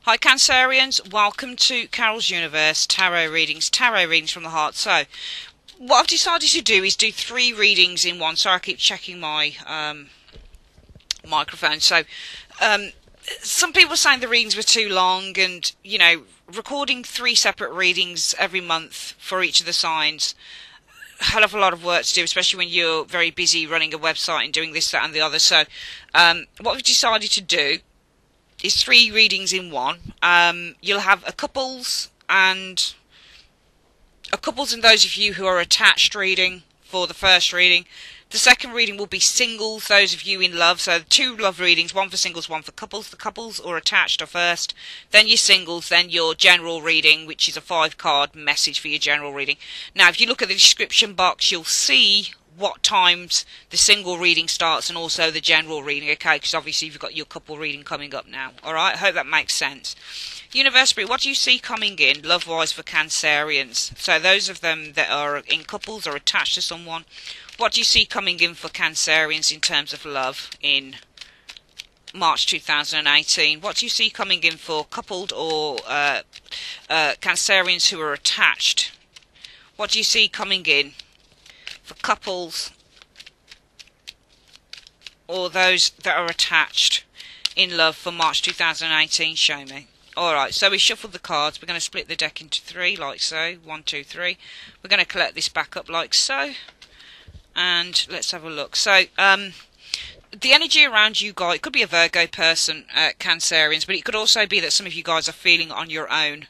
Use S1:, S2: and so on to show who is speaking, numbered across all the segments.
S1: Hi Cancerians, welcome to Carol's Universe tarot readings from the heart. So, what I've decided to do is do 3 readings in one. Sorry, I keep checking my microphone. So, some people are saying the readings were too long, and recording 3 separate readings every month for each of the signs, a hell of a lot of work to do, especially when you're very busy running a website and doing this, that, and the other. So, what we've decided to do is 3 readings in one. You'll have a couples and those of you who are attached reading for the first reading. The second reading will be singles, those of you in love. So 2 love readings, one for singles, one for couples. The couples or attached are first, then your singles, then your general reading, which is a 5-card message for your general reading. Now, if you look at the description box, you'll see what times the single reading starts and also the general reading, okay? Because obviously you've got your couple reading coming up now. Alright, I hope that makes sense. Universe Spirit, what do you see coming in love-wise for Cancerians? So those of them that are in couples or attached to someone, what do you see coming in for Cancerians in terms of love in March 2018? What do you see coming in for coupled or Cancerians who are attached? What do you see coming in for couples or those that are attached in love for March 2018? Show me. Alright, so we shuffled the cards. We're going to split the deck into 3 like so. 1, 2, 3. We're going to collect this back up like so. And let's have a look. So, the energy around you guys, it could be a Virgo person, Cancerians, but it could also be that some of you guys are feeling on your own,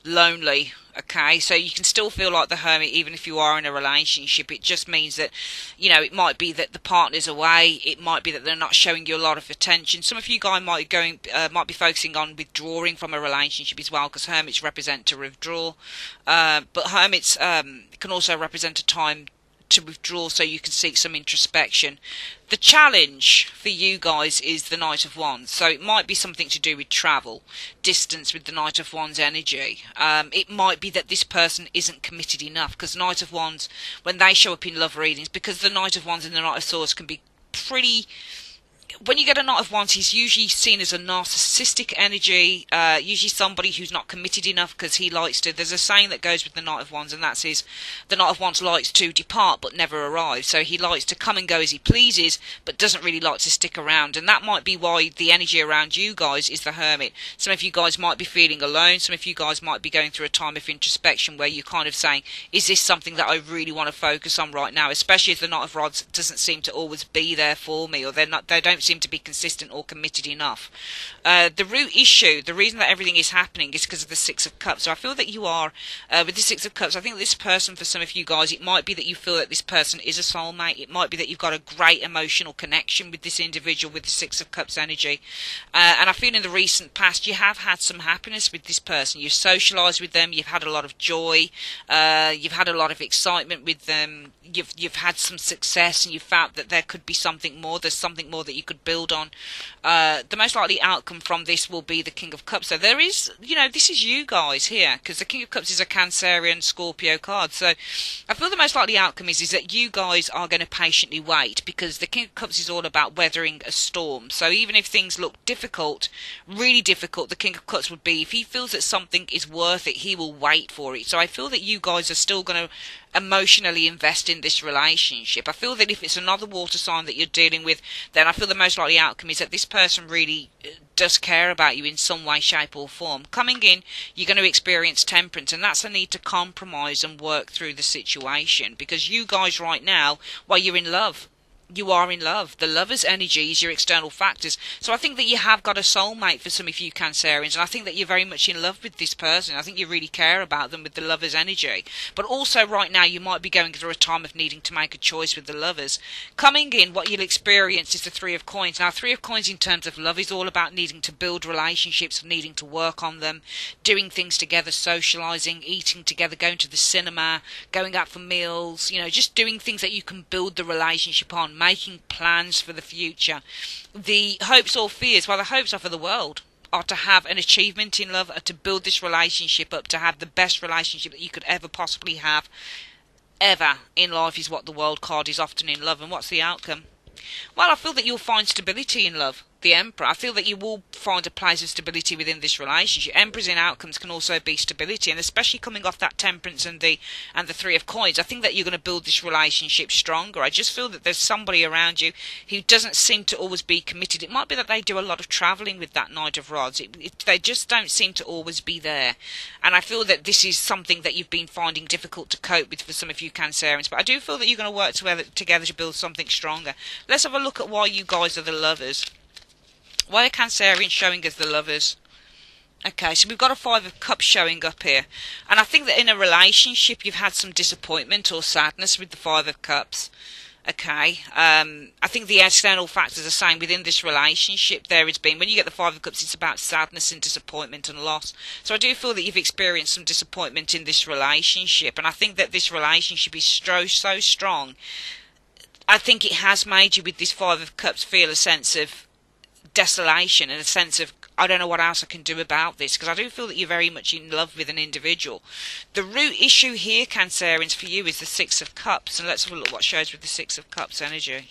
S1: lonely. Okay, so you can still feel like the hermit even if you are in a relationship. It just means that, it might be that the partner's away. It might be that they're not showing you a lot of attention. Some of you guys might be focusing on withdrawing from a relationship as well, because hermits represent to withdraw. But hermits can also represent a time to withdraw so you can seek some introspection. The challenge for you guys is the Knight of Wands, so it might be something to do with travel, distance with the Knight of Wands energy. It might be that this person isn't committed enough, because Knight of Wands, when they show up in love readings, because the Knight of Wands and the Knight of Swords can be pretty... When you get a Knight of Wands, he's usually seen as a narcissistic energy, usually somebody who's not committed enough because he likes to... There's a saying that goes with the Knight of Wands, and that's the Knight of Wands likes to depart but never arrive. So he likes to come and go as he pleases, but doesn't really like to stick around. And that might be why the energy around you guys is the Hermit. Some of you guys might be feeling alone. Some of you guys might be going through a time of introspection where you're kind of saying, is this something that I really want to focus on right now? Especially if the Knight of Rods doesn't seem to always be there for me, or they don't seem to be consistent or committed enough. The root issue, the reason that everything is happening is because of the Six of Cups. So I feel that you are, with the Six of Cups, I think this person, for some of you guys, it might be that you feel that this person is a soulmate. It might be that you've got a great emotional connection with this individual with the Six of Cups energy. And I feel in the recent past you have had some happiness with this person. You've socialised with them. You've had a lot of joy. You've had a lot of excitement with them. You've had some success, and you felt that there could be something more. There's something more that you could build on. The most likely outcome from this will be the King of Cups. So there is, this is you guys here, because the King of Cups is a Cancerian Scorpio card. So I feel the most likely outcome is that you guys are going to patiently wait, because the King of Cups is all about weathering a storm. So even if things look difficult, really difficult, the King of Cups would be, if he feels that something is worth it, he will wait for it. So I feel that you guys are still going to emotionally invest in this relationship. I feel that if it's another water sign that you're dealing with, then I feel the most likely outcome is that this person really does care about you in some way, shape or form. Coming in, you're going to experience temperance, and that's a need to compromise and work through the situation, because you guys right now, while you're in love, you are in love. The lover's energy is your external factors. So I think that you have got a soulmate for some of you Cancerians, and I think that you're very much in love with this person. I think you really care about them with the lover's energy. But also right now you might be going through a time of needing to make a choice with the lovers. Coming in, what you'll experience is the Three of Coins. Now, Three of Coins in terms of love is all about needing to build relationships, needing to work on them, doing things together, socialising, eating together, going to the cinema, going out for meals, just doing things that you can build the relationship on, making plans for the future. The hopes or fears, well, the hopes are for the world, are to have an achievement in love, are to build this relationship up, to have the best relationship that you could ever possibly have, ever in life, is what the World card is often in love. And what's the outcome? Well, I feel that you'll find stability in love. the Emperor. I feel that you will find a place of stability within this relationship. Emperors in outcomes can also be stability, and especially coming off that Temperance and the Three of Coins, I think that you're going to build this relationship stronger. I just feel that there's somebody around you who doesn't seem to always be committed. It might be that they do a lot of travelling with that Knight of Rods. They just don't seem to always be there, and I feel that this is something that you've been finding difficult to cope with for some of you Cancerians, but I do feel that you're going to work together to build something stronger. Let's have a look at why you guys are the lovers. Why are Cancerians showing us the lovers? Okay, so we've got a Five of Cups showing up here. And I think that in a relationship you've had some disappointment or sadness with the Five of Cups. Okay, I think the external factors are saying within this relationship there has been, when you get the Five of Cups, it's about sadness and disappointment and loss. So I do feel that you've experienced some disappointment in this relationship. And I think that this relationship is so strong. I think it has made you, with this Five of Cups, feel a sense of desolation and a sense of, I don't know what else I can do about this, because I do feel that you're very much in love with an individual. The root issue here, Cancerians, for you is the Six of Cups, and let's have a look what shows with the Six of Cups energy.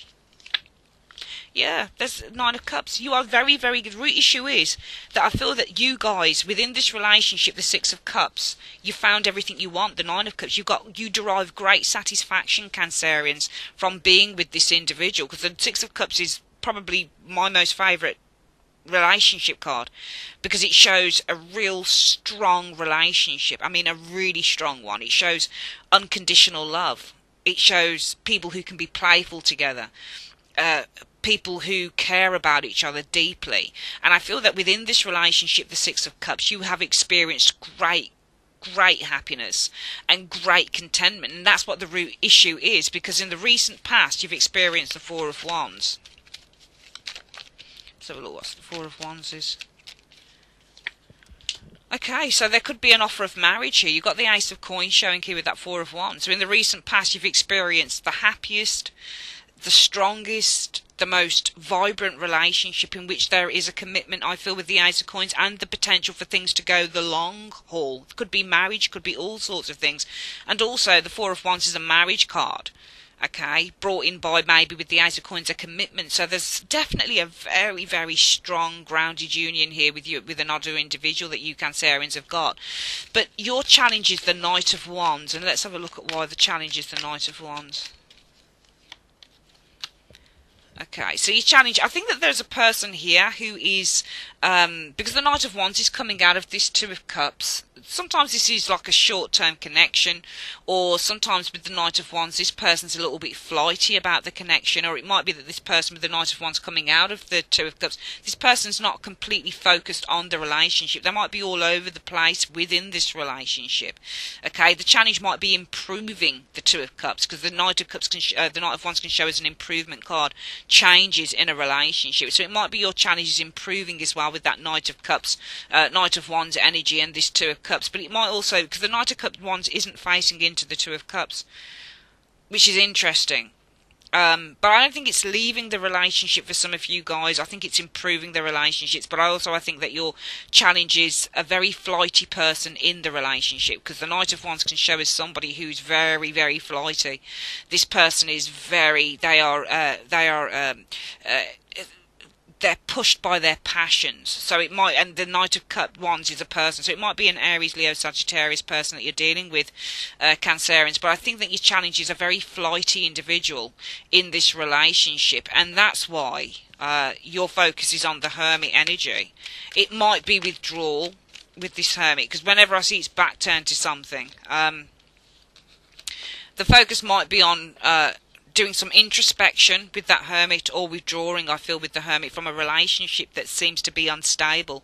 S1: Yeah, there's Nine of Cups. You are very good. The root issue is that I feel that you guys, within this relationship, the Six of Cups, you found everything you want. The Nine of Cups, you derive great satisfaction, Cancerians, from being with this individual, because the Six of Cups is probably my most favourite relationship card, because it shows a real strong relationship. I mean, a really strong one. It shows unconditional love. It shows people who can be playful together, people who care about each other deeply. And I feel that within this relationship, the Six of Cups, you have experienced great happiness and great contentment, and that's what the root issue is, because in the recent past you've experienced the Four of Wands. Let's have a look what the Four of Wands is. Okay, so there could be an offer of marriage here. You've got the Ace of Coins showing here with that Four of Wands. So in the recent past you've experienced the happiest, the strongest, the most vibrant relationship in which there is a commitment, I feel, with the Ace of Coins, and the potential for things to go the long haul. It could be marriage, could be all sorts of things. And also the Four of Wands is a marriage card. Okay, brought in by, maybe with the Ace of Coins, a commitment. So there's definitely a very strong grounded union here with you, with another individual that you Cancerians have got. But your challenge is the Knight of Wands, and let's have a look at why the challenge is the Knight of Wands. Okay, so your challenge, I think that there's a person here who is, because the Knight of Wands is coming out of this Two of Cups. Sometimes this is like a short-term connection, or sometimes with the Knight of Wands this person's a little bit flighty about the connection, or it might be that this person with the Knight of Wands coming out of the Two of Cups, this person's not completely focused on the relationship. They might be all over the place within this relationship. Okay, the challenge might be improving the Two of Cups, because the Knight of Cups can the Knight of Wands can show as an improvement card, changes in a relationship. So it might be your challenge is improving as well with that Knight of Cups, Knight of Wands energy and this Two of Cups. But it might also, because the Knight of Cups Wands isn't facing into the Two of Cups, which is interesting. But I don't think it's leaving the relationship for some of you guys. I think it's improving the relationships. But I think that your challenge is a very flighty person in the relationship, because the Knight of Wands can show us somebody who's very flighty. This person is they're pushed by their passions. So it might, and the Knight of Cups Wands is a person, so it might be an Aries, Leo, Sagittarius person that you're dealing with, Cancerians. But I think that your challenge is a very flighty individual in this relationship, and that's why your focus is on the Hermit energy. It might be withdrawal with this Hermit, because whenever I see its back turned to something, the focus might be on doing some introspection with that Hermit, or withdrawing, I feel, with the Hermit from a relationship that seems to be unstable,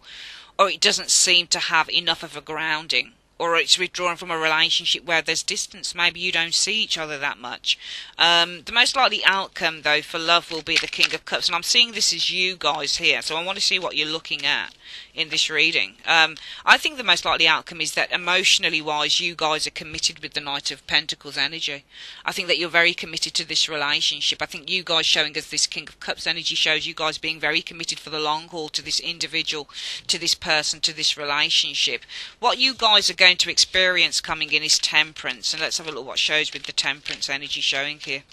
S1: or it doesn't seem to have enough of a grounding, or it's withdrawing from a relationship where there's distance. Maybe you don't see each other that much. The most likely outcome, though, for love will be the King of Cups, and I'm seeing this as you guys here, so I want to see what you're looking at in this reading. I think the most likely outcome is that emotionally wise you guys are committed with the Knight of Pentacles energy. I think that you're very committed to this relationship. I think you guys showing us this King of Cups energy shows you guys being very committed for the long haul to this individual, to this person, to this relationship. What you guys are going to experience coming in is Temperance, and let's have a look what shows with the Temperance energy showing here.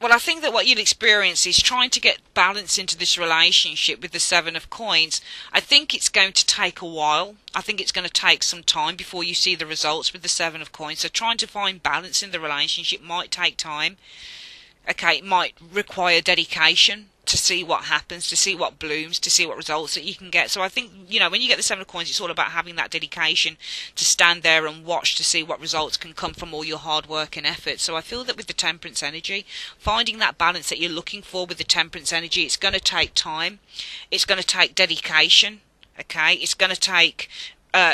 S1: Well, I think that what you'll experience is trying to get balance into this relationship with the Seven of Coins. I think it's going to take a while. I think it's going to take some time before you see the results with the Seven of Coins. So trying to find balance in the relationship might take time. Okay, it might require dedication to see what happens, to see what blooms, to see what results that you can get. So I think, you know, when you get the Seven of Coins, it's all about having that dedication to stand there and watch to see what results can come from all your hard work and effort. So I feel that with the Temperance energy, finding that balance that you're looking for with the Temperance energy, it's going to take time. It's going to take dedication. Okay, it's going to take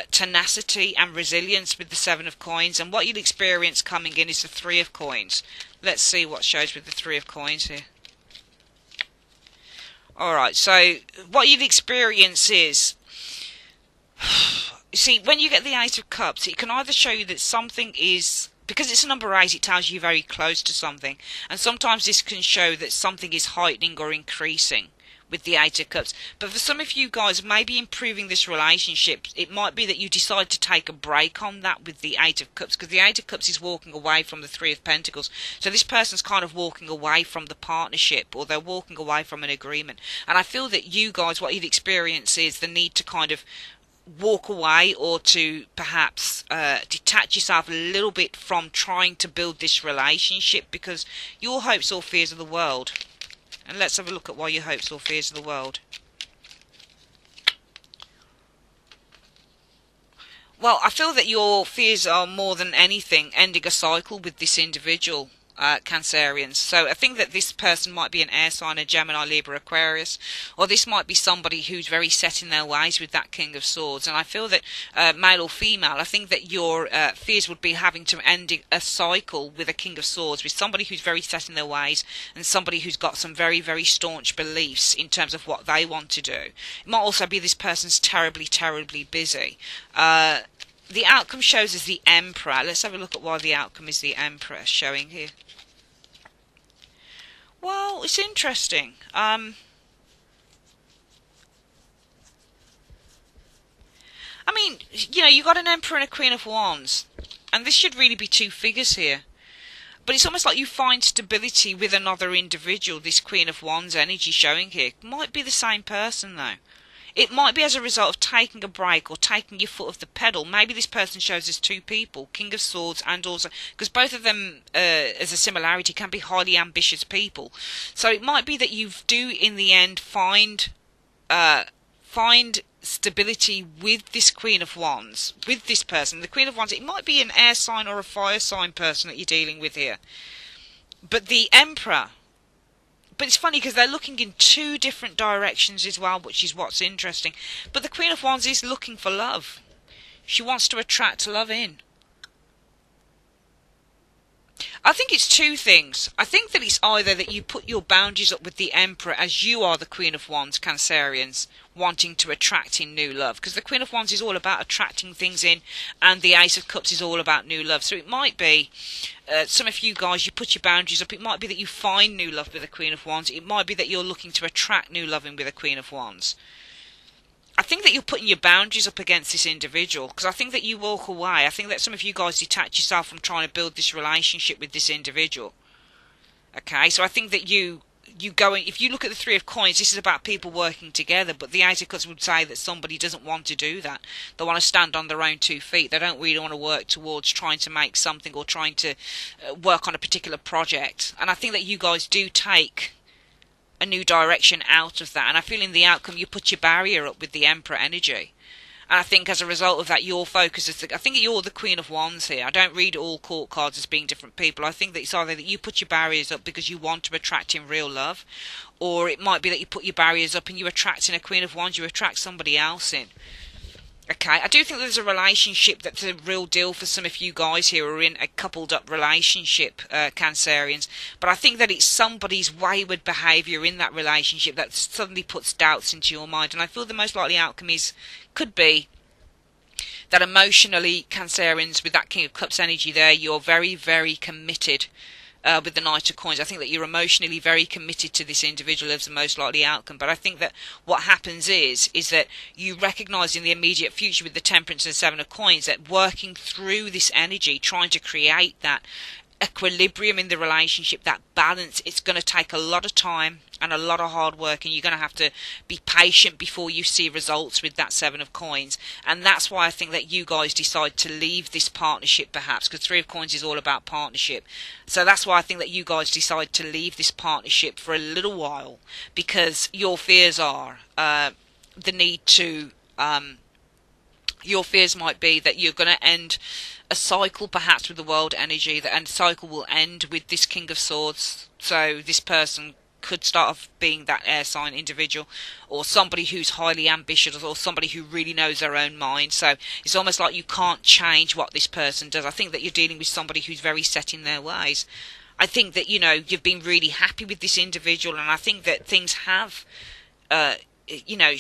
S1: tenacity and resilience with the Seven of Coins. And what you'll experience coming in is the Three of Coins. Let's see what shows with the Three of Coins here. Alright, so what you'll experience is, you see, when you get the Eight of Cups, it can either show you that something is, because it's a number 8, it tells you very close to something. And sometimes this can show that something is heightening or increasing with the Eight of Cups. But for some of you guys, maybe improving this relationship, it might be that you decide to take a break on that with the Eight of Cups, because the Eight of Cups is walking away from the Three of Pentacles. So this person's kind of walking away from the partnership, or they're walking away from an agreement. And I feel that you guys, what you'd experience is the need to kind of walk away, or to perhaps detach yourself a little bit from trying to build this relationship, because your hopes or fears of the world. And let's have a look at why your hopes or fears of the world. Well, I feel that your fears are more than anything ending a cycle with this individual, Cancerians. So I think that this person might be an air sign, a Gemini, Libra, Aquarius, or this might be somebody who's very set in their ways with that King of Swords. And I feel that, male or female, I think that your fears would be having to end a cycle with a King of Swords, with somebody who's very set in their ways, and somebody who's got some very, very staunch beliefs in terms of what they want to do. It might also be this person's terribly, terribly busy. The outcome shows as the Emperor. Let's have a look at why the outcome is the Emperor showing here. Well, it's interesting. I mean, you know, you've got an Emperor and a Queen of Wands, and this should really be two figures here. But it's almost like you find stability with another individual, this Queen of Wands energy showing here. Might be the same person, though. It might be as a result of taking a break or taking your foot off the pedal. Maybe this person shows us two people, King of Swords, and also, because both of them, as a similarity, can be highly ambitious people. So it might be that you do, in the end, find stability with this Queen of Wands, with this person. The Queen of Wands, it might be an air sign or a fire sign person that you're dealing with here. But the Emperor... But it's funny because they're looking in two different directions as well, which is what's interesting. But the Queen of Wands is looking for love. She wants to attract love in. I think it's two things. I think that it's either that you put your boundaries up with the Emperor as you are the Queen of Wands, Cancerians, wanting to attract in new love. Because the Queen of Wands is all about attracting things in, and the Ace of Cups is all about new love. So it might be, some of you guys, you put your boundaries up. It might be that you find new love with the Queen of Wands. It might be that you're looking to attract new loving with the Queen of Wands. I think that you're putting your boundaries up against this individual, because I think that you walk away. I think that some of you guys detach yourself from trying to build this relationship with this individual. Okay, so I think that you go in, if you look at the Three of Coins, this is about people working together, but the Eight of Cups would say that somebody doesn't want to do that. They want to stand on their own 2 feet. They don't really want to work towards trying to make something or trying to work on a particular project. And I think that you guys do take a new direction out of that, and I feel in the outcome you put your barrier up with the Emperor energy, and I think as a result of that your focus is I think you're the Queen of Wands here. I don't read all court cards as being different people. I think that it's either that you put your barriers up because you want to attract in real love, or it might be that you put your barriers up and you attract in a Queen of Wands, you attract somebody else in. Okay, I do think there's a relationship that's a real deal for some of you guys here who are in a coupled up relationship, Cancerians. But I think that it's somebody's wayward behaviour in that relationship that suddenly puts doubts into your mind. And I feel the most likely outcome could be that emotionally, Cancerians, with that King of Cups energy there, you're very, very committed. With the Knight of Coins, I think that you're emotionally very committed to this individual as the most likely outcome. But I think that what happens is that you recognise in the immediate future with the Temperance and Seven of Coins that working through this energy, trying to create that equilibrium in the relationship, that balance, it's going to take a lot of time and a lot of hard work, and you're going to have to be patient before you see results with that Seven of Coins. And that's why I think that you guys decide to leave this partnership, perhaps, because Three of Coins is all about partnership. So that's why I think that you guys decide to leave this partnership for a little while, because your fears are the need to your fears might be that you're going to end a cycle, perhaps, with the world energy, and the cycle will end with this King of Swords. So this person could start off being that air sign individual, or somebody who's highly ambitious, or somebody who really knows their own mind. So it's almost like you can't change what this person does. I think that you're dealing with somebody who's very set in their ways. I think that, you know, you've been really happy with this individual, and I think that things have you know,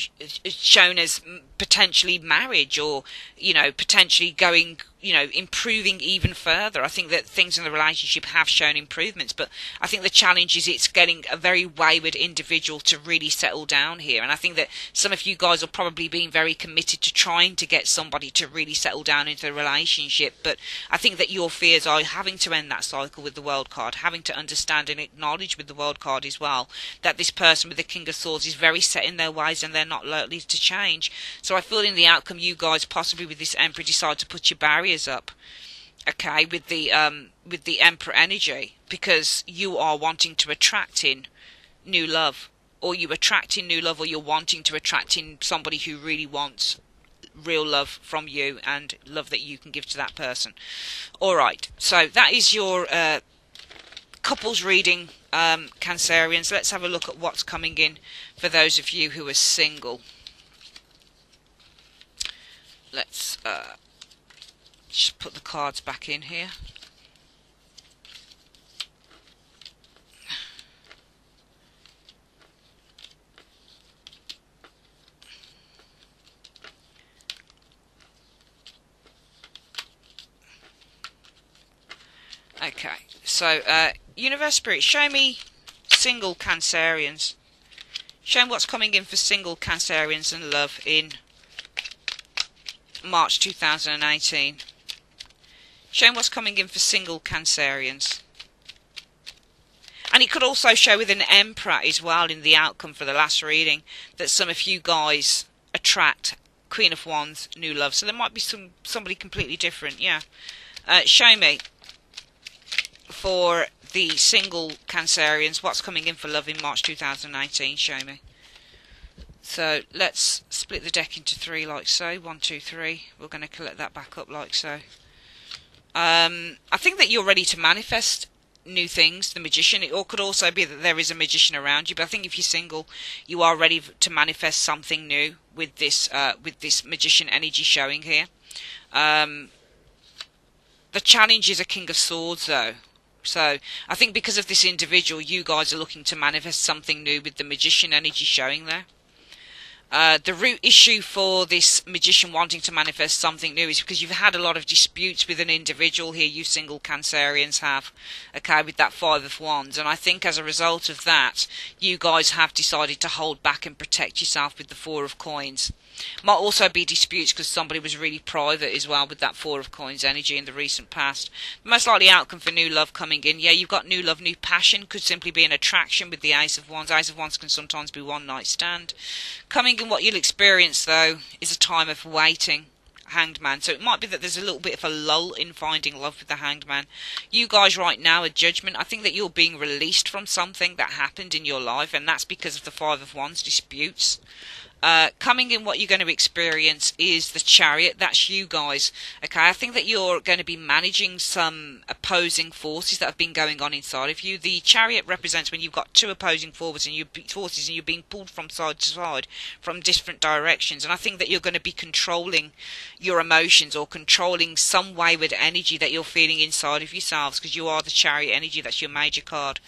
S1: shown as potentially marriage, or, you know, potentially going, you know, improving even further. I think that things in the relationship have shown improvements, but I think the challenge is it's getting a very wayward individual to really settle down here. And I think that some of you guys are probably being very committed to trying to get somebody to really settle down into the relationship, but I think that your fears are having to end that cycle with the World card, having to understand and acknowledge with the World card as well that this person with the King of Swords is very set in their ways and they're not likely to change. So I feel in the outcome you guys possibly with this Emperor decide to put your barriers up, okay, with the Emperor energy, because you are wanting to attract in new love, or you attract in new love, or you're wanting to attract in somebody who really wants real love from you and love that you can give to that person. Alright, so that is your couples reading, Cancerians. Let's have a look at what's coming in for those of you who are single. Let's just put the cards back in here. Okay, so Universe Spirit, show me single Cancerians. Show me what's coming in for single Cancerians and love in March 2018. Show me what's coming in for single Cancerians. And it could also show with an Emperor as well in the outcome for the last reading that some of you guys attract Queen of Wands, new love. So there might be somebody completely different, yeah. Show me for the single Cancerians what's coming in for love in March 2018. Show me. So let's split the deck into three like so. 1, 2, 3. We're going to collect that back up like so. I think that you're ready to manifest new things, the Magician. It could also be that there is a magician around you, but I think if you're single, you are ready to manifest something new with this Magician energy showing here. The challenge is a King of Swords though. So I think because of this individual, you guys are looking to manifest something new with the Magician energy showing there. The root issue for this Magician wanting to manifest something new is because you've had a lot of disputes with an individual here, you single Cancerians have, okay, with that Five of Wands. And I think as a result of that, you guys have decided to hold back and protect yourself with the Four of Coins. Might also be disputes because somebody was really private as well with that Four of Coins energy in the recent past. The most likely outcome for new love coming in, yeah, you've got new love, new passion, could simply be an attraction with the Ace of Wands. Ace of Wands can sometimes be one night stand. Coming in, what you'll experience though is a time of waiting. Hanged Man. So it might be that there's a little bit of a lull in finding love with the Hanged Man. You guys right now are Judgment. I think that you're being released from something that happened in your life, and that's because of the Five of Wands disputes. Coming in, what you're going to experience is the Chariot. That's you guys. Okay, I think that you're going to be managing some opposing forces that have been going on inside of you. The Chariot represents when you've got two opposing forces and you're being pulled from side to side from different directions. And I think that you're going to be controlling your emotions or controlling some wayward energy that you're feeling inside of yourselves, because you are the Chariot energy. That's your major card.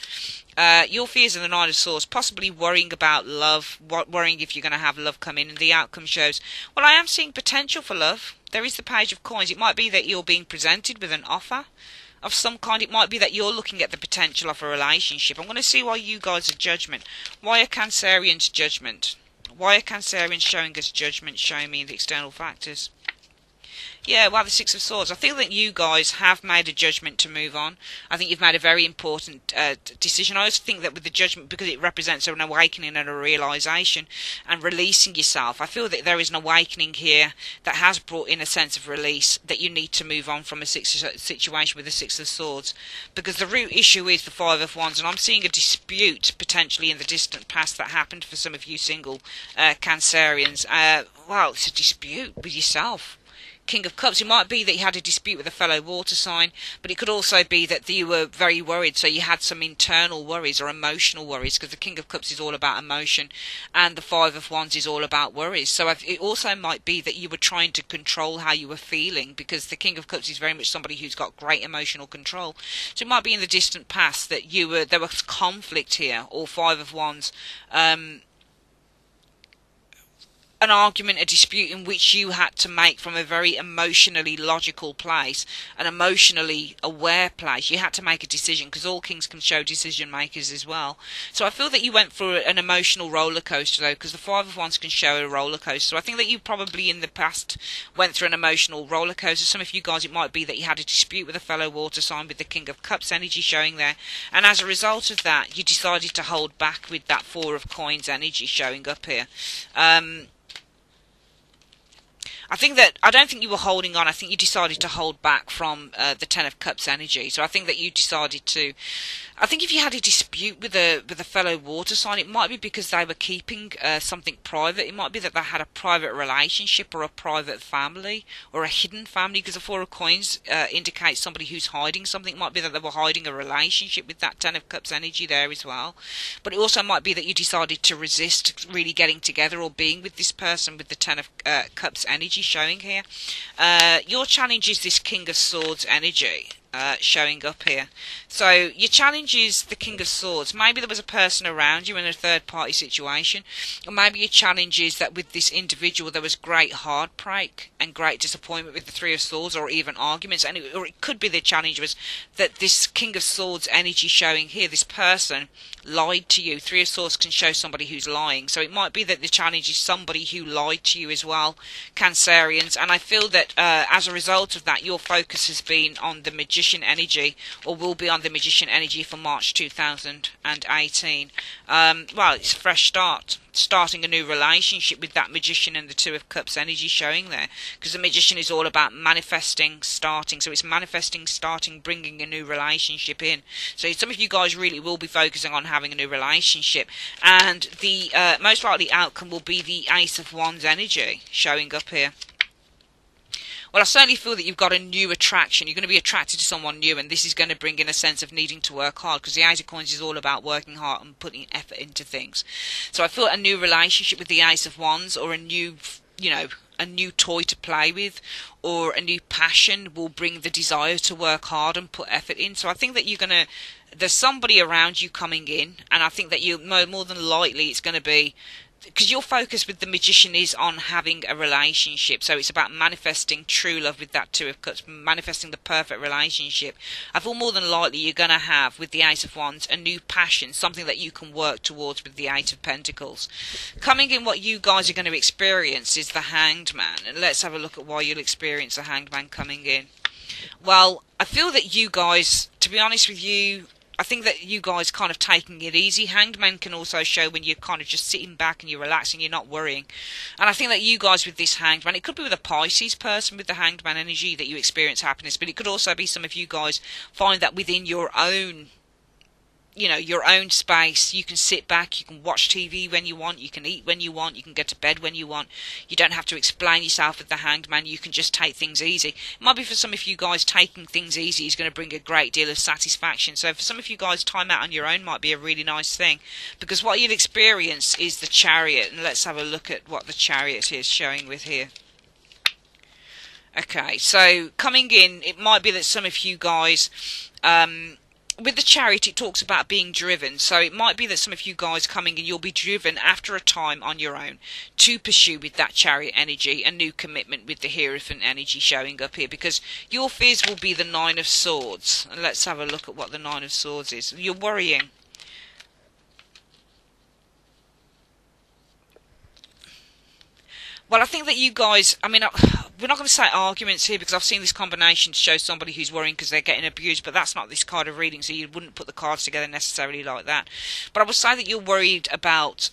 S1: Your fears are the Nine of Swords, possibly worrying about love, worrying if you're going to have love come in, and the outcome shows, well, I am seeing potential for love. There is the Page of Coins. It might be that you're being presented with an offer of some kind. It might be that you're looking at the potential of a relationship. I'm going to see why you guys are Judgment. Why are Cancerians Judgment? Why are Cancerians showing us Judgment? Showing me the external factors. Yeah, well, the Six of Swords. I feel that you guys have made a judgment to move on. I think you've made a very important decision. I also think that with the judgment, because it represents an awakening and a realization and releasing yourself, I feel that there is an awakening here that has brought in a sense of release, that you need to move on from a situation with the Six of Swords. Because the root issue is the Five of Wands, and I'm seeing a dispute potentially in the distant past that happened for some of you single Cancerians. Well, it's a dispute with yourself. King of Cups, it might be that you had a dispute with a fellow water sign, but it could also be that you were very worried, so you had some internal worries or emotional worries, because the King of Cups is all about emotion and the Five of Wands is all about worries. So it also might be that you were trying to control how you were feeling, because the King of Cups is very much somebody who's got great emotional control. So it might be in the distant past that there was conflict here, or Five of Wands, an argument, a dispute in which you had to make from a very emotionally logical place, an emotionally aware place. You had to make a decision, because all kings can show decision makers as well. So I feel that you went through an emotional roller coaster though, because the Five of Wands can show a roller coaster. So I think that you probably in the past went through an emotional roller coaster. Some of you guys, it might be that you had a dispute with a fellow water sign with the King of Cups energy showing there, and as a result of that you decided to hold back with that Four of Coins energy showing up here. I don't think you were holding on. I think you decided to hold back from the Ten of Cups energy. So I think that you decided to. I think if you had a dispute with a fellow water sign, it might be because they were keeping something private. It might be that they had a private relationship or a private family or a hidden family. Because the Four of Coins indicates somebody who's hiding something. It might be that they were hiding a relationship with that Ten of Cups energy there as well. But it also might be that you decided to resist really getting together or being with this person with the Ten of Cups energy showing here. Your challenge is this King of Swords energy showing up here. So your challenge is the King of Swords. Maybe there was a person around you in a third party situation, or maybe your challenge is that with this individual there was great heartbreak and great disappointment with the Three of Swords, or even arguments, or it could be the challenge was that this King of Swords energy showing here, this person lied to you. Three of Swords can show somebody who's lying, so it might be that the challenge is somebody who lied to you as well, Cancerians. And I feel that as a result of that, your focus has been on the Magician energy, or will be on the Magician energy for March 2018. Well, it's a fresh start, starting a new relationship with that Magician and the Two of Cups energy showing there, because the Magician is all about manifesting, starting. So it's manifesting, starting, bringing a new relationship in. So some of you guys really will be focusing on having a new relationship, and the most likely outcome will be the Ace of Wands energy showing up here. Well, I certainly feel that you've got a new attraction. You're going to be attracted to someone new, and this is going to bring in a sense of needing to work hard, because the Ace of Coins is all about working hard and putting effort into things. So I feel a new relationship with the Ace of Wands, or a new, a new toy to play with, or a new passion will bring the desire to work hard and put effort in. So I think that there's somebody around you coming in, and I think that you more than likely it's going to be, because your focus with the Magician is on having a relationship, so it's about manifesting true love with that Two of Cups, manifesting the perfect relationship. I feel more than likely you're going to have, with the Ace of Wands, a new passion, something that you can work towards with the Eight of Pentacles. Coming in, what you guys are going to experience is the Hanged Man, and let's have a look at why you'll experience the Hanged Man coming in. Well, I feel that you guys, to be honest with you, I think that you guys kind of taking it easy. Hanged Man can also show when you're kind of just sitting back and you're relaxing, you're not worrying. And I think that you guys with this Hanged Man, it could be with a Pisces person with the Hanged Man energy that you experience happiness, but it could also be some of you guys find that within your own, your own space, you can sit back, you can watch TV when you want, you can eat when you want, you can go to bed when you want. You don't have to explain yourself with the Hanged Man, you can just take things easy. It might be for some of you guys taking things easy is going to bring a great deal of satisfaction. So for some of you guys, time out on your own might be a really nice thing, because what you'll experience is the Chariot, and let's have a look at what the Chariot is showing with here. Okay, so coming in, it might be that some of you guys, with the Chariot, it talks about being driven, so it might be that some of you guys coming in, you'll be driven after a time on your own to pursue with that Chariot energy a new commitment with the Hierophant energy showing up here, because your fears will be the Nine of Swords. And let's have a look at what the Nine of Swords is. You're worrying. Well, I think that you guys, we're not going to say arguments here, because I've seen this combination to show somebody who's worrying because they're getting abused, but that's not this card of reading, so you wouldn't put the cards together necessarily like that. But I would say that you're worried about,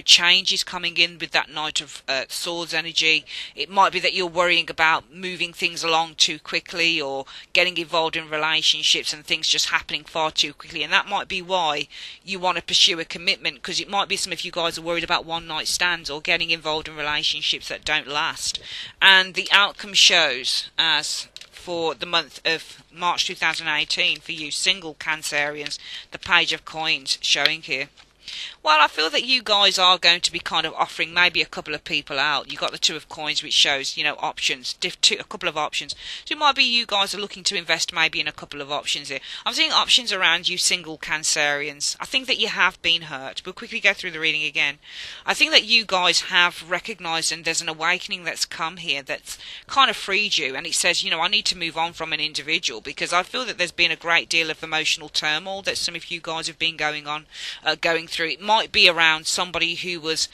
S1: changes coming in with that Knight of Swords energy. It might be that you're worrying about moving things along too quickly, or getting involved in relationships and things just happening far too quickly, and that might be why you want to pursue a commitment, because it might be some of you guys are worried about one-night stands or getting involved in relationships that don't last. And the outcome shows, as for the month of March 2018 for you single Cancerians, the Page of Coins showing here. Well, I feel that you guys are going to be kind of offering maybe a couple of people out. You've got the Two of Coins, which shows, options, a couple of options. So it might be you guys are looking to invest maybe in a couple of options here. I'm seeing options around you single Cancerians. I think that you have been hurt. We'll quickly go through the reading again. I think that you guys have recognised, and there's an awakening that's come here that's kind of freed you. And it says, I need to move on from an individual, because I feel that there's been a great deal of emotional turmoil that some of you guys have been going through. It might be around somebody who was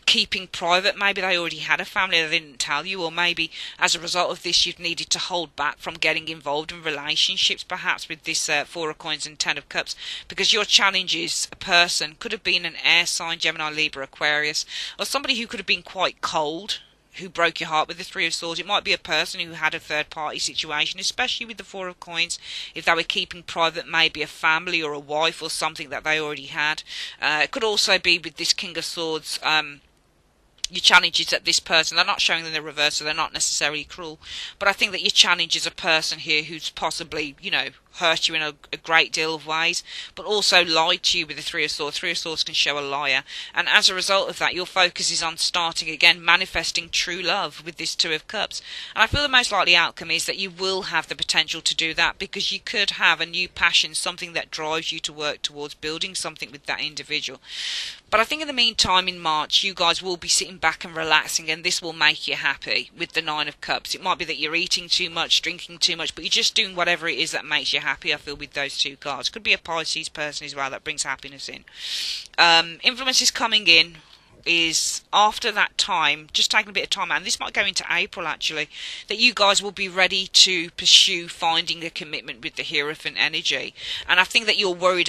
S1: keeping private. Maybe they already had a family that they didn't tell you, or maybe as a result of this you've needed to hold back from getting involved in relationships, perhaps with this Four of Coins and Ten of Cups, because your challenge is a person, could have been an air sign, Gemini, Libra, Aquarius, or somebody who could have been quite cold, who broke your heart with the Three of Swords. It might be a person who had a third party situation, especially with the Four of Coins, if they were keeping private, maybe a family or a wife or something that they already had. It could also be with this King of Swords, your challenge is that this person, they're not showing them the reverse, so they're not necessarily cruel, but I think that your challenge is a person here who's possibly, hurt you in a great deal of ways, but also lied to you with the Three of Swords. Three of Swords can show a liar, and as a result of that, your focus is on starting again, manifesting true love with this Two of Cups. And I feel the most likely outcome is that you will have the potential to do that, because you could have a new passion, something that drives you to work towards building something with that individual. But I think in the meantime, in March, you guys will be sitting back and relaxing, and this will make you happy with the Nine of Cups. It might be that you're eating too much, drinking too much, but you're just doing whatever it is that makes you happy, I feel, with those two cards. Could be a Pisces person as well that brings happiness in. Influence is coming in is after that time, just taking a bit of time out, and this might go into April actually, that you guys will be ready to pursue finding a commitment with the Hierophant energy. And I think that you'll worry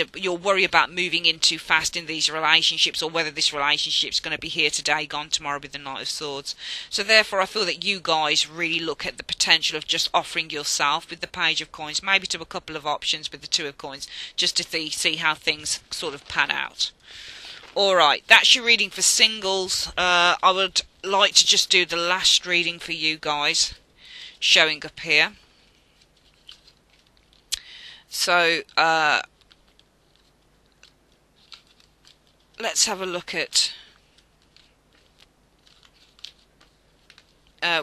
S1: about moving in too fast in these relationships, or whether this relationship's going to be here today, gone tomorrow with the Knight of Swords. So therefore I feel that you guys really look at the potential of just offering yourself with the Page of Coins, maybe to a couple of options with the Two of Coins, just to see how things sort of pan out. Alright, that's your reading for singles. I would like to just do the last reading for you guys, showing up here. So, let's have a look at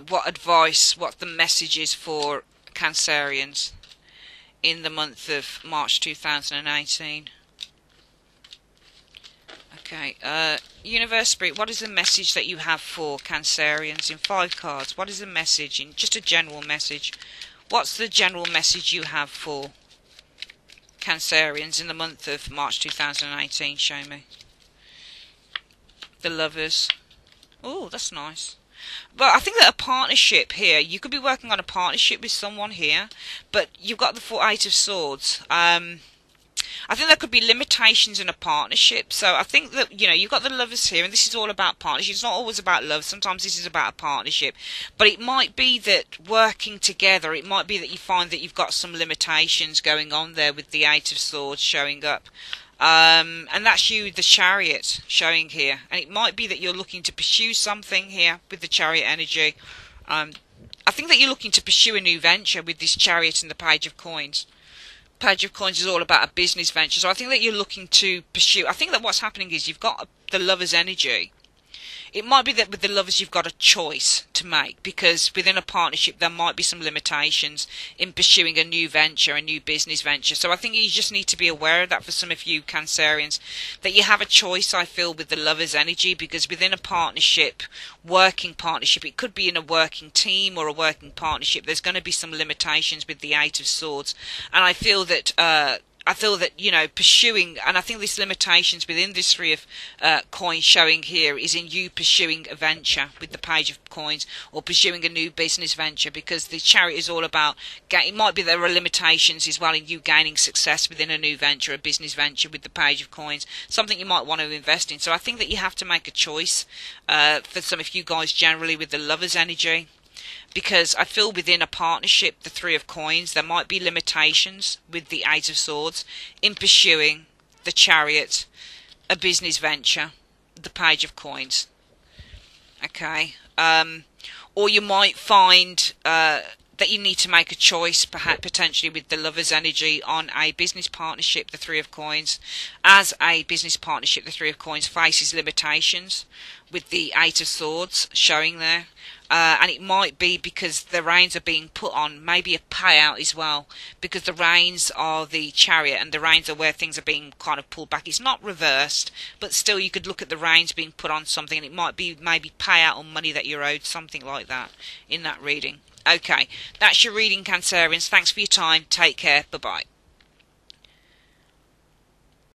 S1: what the message is for Cancerians in the month of March 2018. Okay, Universe Spirit, what is the message that you have for Cancerians in 5 cards? What is the message, in just a general message? What's the general message you have for Cancerians in the month of March 2018? Show me. The Lovers. Oh, that's nice. But I think that a partnership here, you could be working on a partnership with someone here, but you've got the Eight of Swords. I think there could be limitations in a partnership. So I think that, you've got the Lovers here, and this is all about partnership. It's not always about love. Sometimes this is about a partnership. But it might be that working together, it might be that you find that you've got some limitations going on there with the Eight of Swords showing up. And that's you, the Chariot, showing here. And it might be that you're looking to pursue something here with the Chariot energy. I think that you're looking to pursue a new venture with this Chariot and the Page of Coins. Page of Coins is all about a business venture, so I think that you're looking to pursue. I think that what's happening is you've got the Lover's energy. It might be that with the Lovers you've got a choice to make, because within a partnership there might be some limitations in pursuing a new venture, a new business venture. So I think you just need to be aware of that for some of you Cancerians, that you have a choice, I feel, with the Lover's energy, because within a partnership, working partnership, it could be in a working team or a working partnership, there's going to be some limitations with the Eight of Swords. And I feel that I feel that, you know, pursuing, and I think this limitations within this three of coins showing here is in you pursuing a venture with the page of coins, or pursuing a new business venture, because the chariot is all about, it might be there are limitations as well in you gaining success within a new venture, a business venture with the page of coins, something you might want to invest in. So I think that you have to make a choice for some of you guys generally with the Lover's energy. Because I feel within a partnership, the three of coins, there might be limitations with the eight of swords in pursuing the chariot, a business venture, the page of coins. Okay. Or you might find that you need to make a choice, perhaps potentially with the Lover's energy, on a business partnership, the three of coins. As a business partnership, the three of coins faces limitations with the eight of swords showing there. And it might be because the reins are being put on, maybe a payout as well, because the reins are the chariot and the reins are where things are being kind of pulled back. It's not reversed, but still you could look at the reins being put on something, and it might be maybe payout on money that you're owed, something like that in that reading. Okay, that's your reading, Cancerians. Thanks for your time. Take care. Bye-bye.